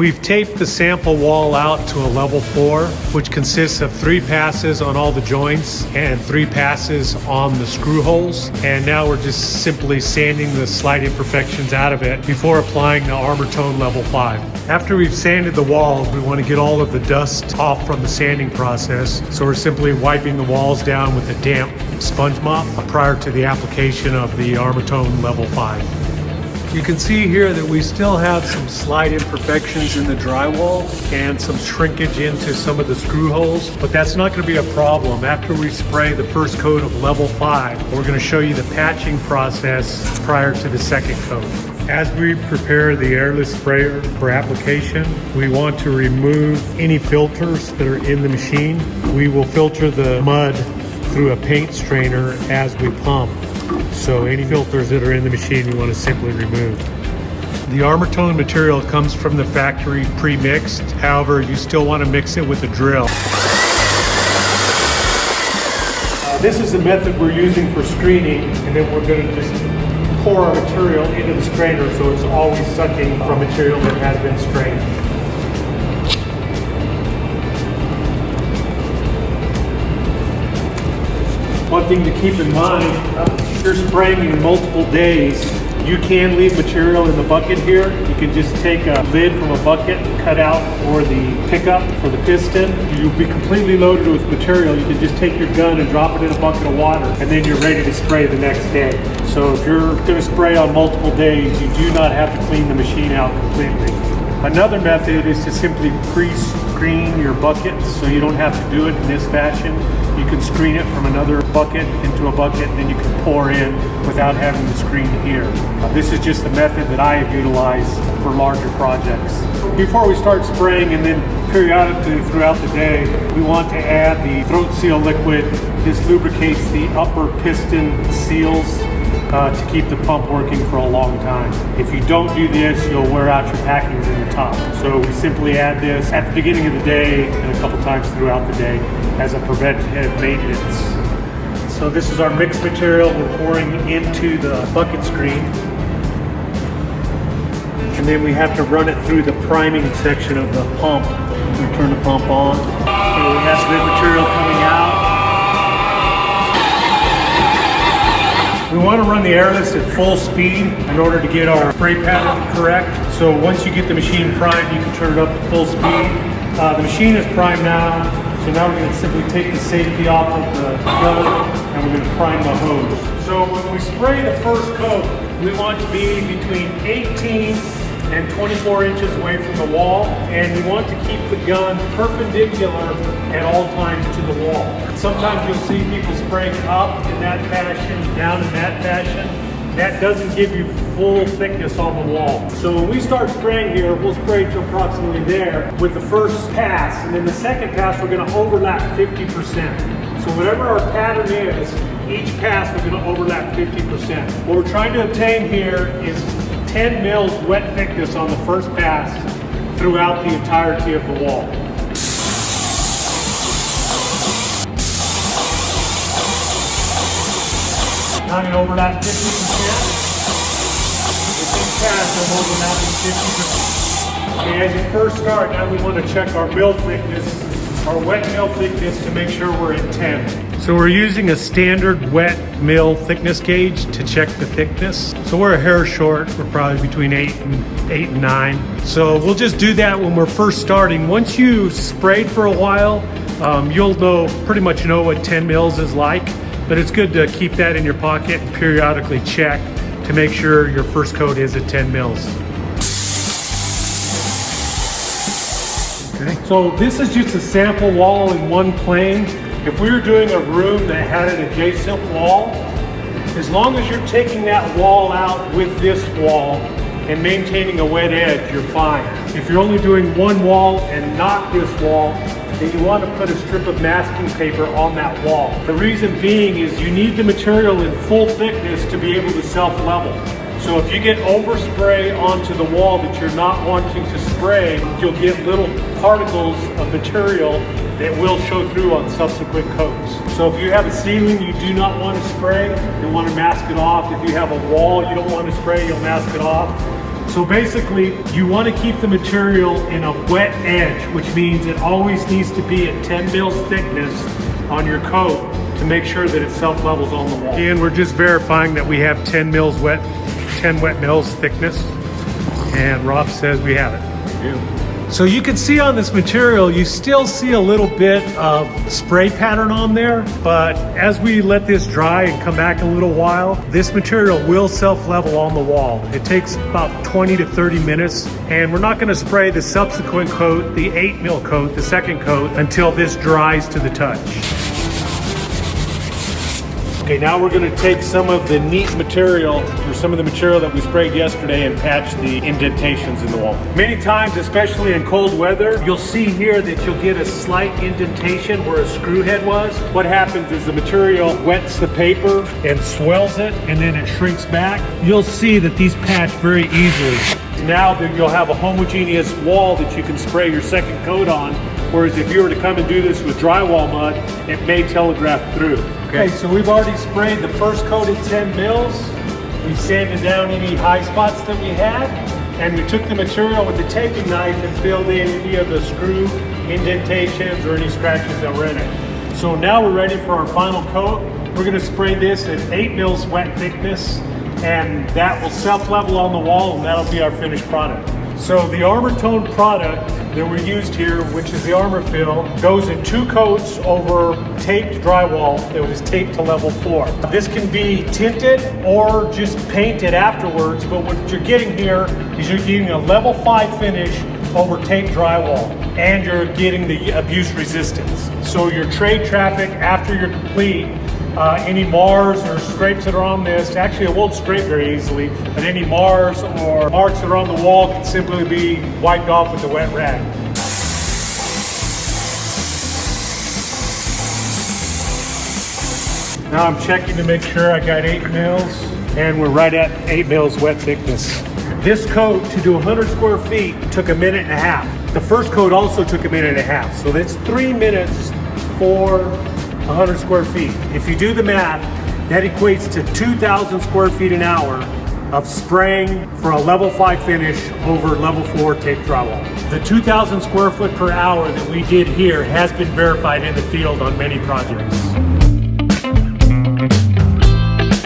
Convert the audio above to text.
We've taped the sample wall out to a level 4, which consists of 3 passes on all the joints and 3 passes on the screw holes. And now we're just simply sanding the slight imperfections out of it before applying the Armor Tone level 5. After we've sanded the walls, we want to get all of the dust off from the sanding process. So we're simply wiping the walls down with a damp sponge mop prior to the application of the Armor Tone level 5. You can see here that we still have some slight imperfections in the drywall and some shrinkage into some of the screw holes, but that's not going to be a problem. After we spray the first coat of level 5, we're going to show you the patching process prior to the second coat. As we prepare the airless sprayer for application, we want to remove any filters that are in the machine. We will filter the mud through a paint strainer as we pump. So any filters that are in the machine we want to simply remove. The Armor Tone material comes from the factory pre-mixed. However, you still want to mix it with a drill. This is the method we're using for screening, and then we're going to just pour our material into the strainer so it's always sucking from material that has been strained. One thing to keep in mind, if you're spraying in multiple days, you can leave material in the bucket here. You can just take a lid from a bucket, cut out for the pickup for the piston. You'll be completely loaded with material. You can just take your gun and drop it in a bucket of water, and then you're ready to spray the next day. So if you're going to spray on multiple days, you do not have to clean the machine out completely. Another method is to simply pre-screen your buckets so you don't have to do it in this fashion. You can screen it from another bucket into a bucket, and then you can pour in without having to screen here. This is just the method that I have utilized for larger projects. Before we start spraying, and then periodically throughout the day, we want to add the throat seal liquid. This lubricates the upper piston seals to keep the pump working for a long time. If you don't do this, you'll wear out your packings in the top. So we simply add this at the beginning of the day and a couple times throughout the day as a preventative maintenance. So this is our mixed material we're pouring into the bucket screen. And then we have to run it through the priming section of the pump. We turn the pump on. So we have good material coming out. We want to run the airless at full speed in order to get our spray pattern correct. So once you get the machine primed, you can turn it up to full speed. The machine is primed now, so now we're going to simply take the safety off of the gun and we're going to prime the hose. So when we spray the first coat, we want to be between 18 and 24 inches away from the wall, and we want to keep the gun perpendicular at all times to the wall. Sometimes you'll see people spraying up in that fashion, down in that fashion. That doesn't give you full thickness on the wall. So when we start spraying here, we'll spray to approximately there with the first pass, and then the second pass we're going to overlap 50%. So whatever our pattern is, each pass we're going to overlap 50%. What we're trying to obtain here is 10 mils wet thickness on the first pass throughout the entirety of the wall. Now I'm going to overlap 50%. With each pass I'm overlapping 50%. Okay, as you first start, now we want to check our mill thickness, our wet mill thickness, to make sure we're at 10. So we're using a standard wet mill thickness gauge to check the thickness. So we're a hair short. We're probably between 8 and 9. So we'll just do that when we're first starting. Once you sprayed for a while, you'll pretty much know what 10 mils is like. But it's good to keep that in your pocket and periodically check to make sure your first coat is at 10 mils. Okay. So this is just a sample wall in one plane. If we were doing a room that had an adjacent wall, as long as you're taking that wall out with this wall and maintaining a wet edge, you're fine. If you're only doing one wall and not this wall, then you want to put a strip of masking paper on that wall. The reason being is you need the material in full thickness to be able to self-level. So if you get overspray onto the wall that you're not wanting to spray, you'll get little particles of material that will show through on subsequent coats. So if you have a ceiling you do not want to spray, you want to mask it off. If you have a wall you don't want to spray, you'll mask it off. So basically, you want to keep the material in a wet edge, which means it always needs to be at 10 mils thickness on your coat to make sure that it self-levels on the wall. And we're just verifying that we have 10 wet mils thickness. And Rob says we have it. We do. So you can see on this material, you still see a little bit of spray pattern on there, but as we let this dry and come back a little while, this material will self-level on the wall. It takes about 20 to 30 minutes, and we're not gonna spray the subsequent coat, the 8 mil coat, the second coat, until this dries to the touch. Okay, now we're gonna take some of the neat material, or some of the material that we sprayed yesterday, and patch the indentations in the wall. Many times, especially in cold weather, you'll see here that you'll get a slight indentation where a screw head was. What happens is the material wets the paper and swells it, and then it shrinks back. You'll see that these patch very easily. Now that you'll have a homogeneous wall that you can spray your second coat on, whereas if you were to come and do this with drywall mud, it may telegraph through. Okay, so we've already sprayed the first coat at 10 mils. We sanded down any high spots that we had, and we took the material with the taping knife and filled in any of the screw indentations or any scratches that were in it. So now we're ready for our final coat. We're gonna spray this at 8 mils wet thickness, and that will self-level on the wall, and that'll be our finished product. So the ArmourTone product that we used here, which is the ArmourFill, goes in 2 coats over taped drywall that was taped to level 4. This can be tinted or just painted afterwards, but what you're getting here is you're getting a level 5 finish over taped drywall, and you're getting the abuse resistance. So your trade traffic after you're complete, any mars or scrapes that are on this, actually it won't scrape very easily, but any mars or marks that are on the wall can simply be wiped off with a wet rag. Now I'm checking to make sure I got 8 mils, and we're right at 8 mils wet thickness. This coat, to do 100 square feet, took a minute and a half. The first coat also took a minute and a half, so that's 3 minutes for 100 square feet. If you do the math, that equates to 2,000 square feet an hour of spraying for a level 5 finish over level 4 taped drywall. The 2,000 square foot per hour that we did here has been verified in the field on many projects.